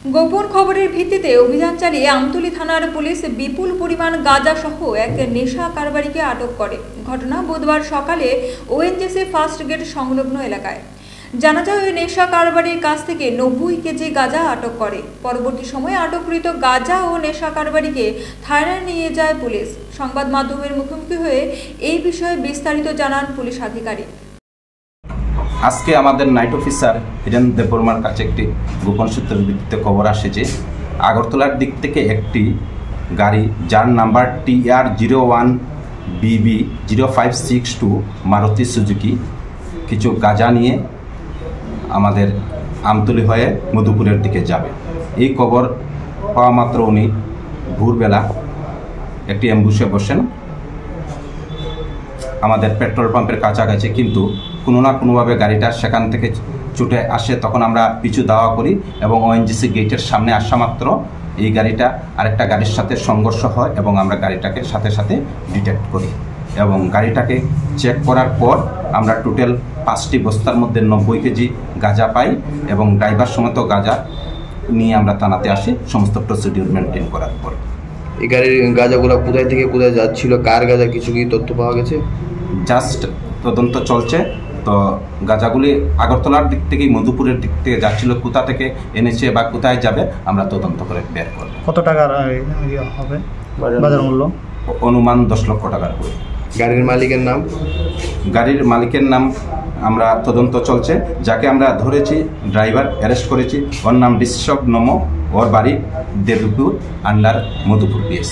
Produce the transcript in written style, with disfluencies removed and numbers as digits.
গোপন খবরের ভিত্তিতে অভিযান চালিয়ে আমতলী থানার পুলিশ বিপুল পরিমাণ গাঁজা সহ এক নেশা কারবারিকে আটক করে। ঘটনা বুধবার সকালে ওএনজিসি ফার্স্ট গেট সংলগ্ন এলাকায়। জানা যায়, ওই নেশা কারবারির কাছ থেকে 90 কেজি গাঁজা আটক করে। পরবর্তী সময়ে আটককৃত গাঁজা ও নেশা কারবারিকে থানায় নিয়ে যায় পুলিশ। সংবাদ মাধ্যমের মুখোমুখি হয়ে এই বিষয়ে বিস্তারিত জানান পুলিশ আধিকারিক। আজকে আমাদের নাইট অফিসার হিরেন দেববর্মার কাছে একটি গোপন সূত্রের ভিত্তিতে খবর আসে যে আগরতলার দিক থেকে একটি গাড়ি যার নাম্বার TR01BB0562 মারুতি সুজুকি কিছু গাঁজা নিয়ে আমাদের আমতলী হয়ে মধুপুরের দিকে যাবে। এই খবর পাওয়া মাত্র উনি ভোরবেলা একটি অ্যাম্বুসে বসেন আমাদের পেট্রোল পাম্পের কাছাকাছি, কিন্তু কোনো না কোনোভাবে গাড়িটা সেখান থেকে ছুটে আসে। তখন আমরা পিছু দাওয়া করি এবং ওএনজিসি গেটের সামনে আসা মাত্র এই গাড়িটা আরেকটা গাড়ির সাথে সংঘর্ষ হয় এবং আমরা গাড়িটাকে সাথে সাথে ডিটেক্ট করি এবং গাড়িটাকে চেক করার পর আমরা টোটাল 5টি বস্তার মধ্যে 90 কেজি গাঁজা পাই এবং ড্রাইভার সমেত গাঁজা নিয়ে আমরা থানাতে আসি সমস্ত প্রসিডিউর মেনটেন করার পর। এই গাড়ির গাঁজাগুলো কোথায় থেকে কোথায় যাচ্ছিল, কার গাঁজা, কিছু কি তথ্য পাওয়া গেছে? জাস্ট তদন্ত চলছে। তো গাঁজাগুলি আগরতলার দিক থেকেই মধুপুরের দিক থেকে যাচ্ছিল, কোথা থেকে এনেছে বা কোথায় যাবে আমরা তদন্ত করে বের করব। কত টাকার হবে বাজার মূল্য? অনুমান 10 লক্ষ টাকার হবে। গাড়ির মালিকের নাম? গাড়ির মালিকের নাম আমরা তদন্ত চলছে। যাকে আমরা ধরেছি ড্রাইভার অ্যারেস্ট করেছি, ওর নাম বিশ্বব নম, ওর বাড়ি দেবপুর আন্ডার মধুপুর পিএস।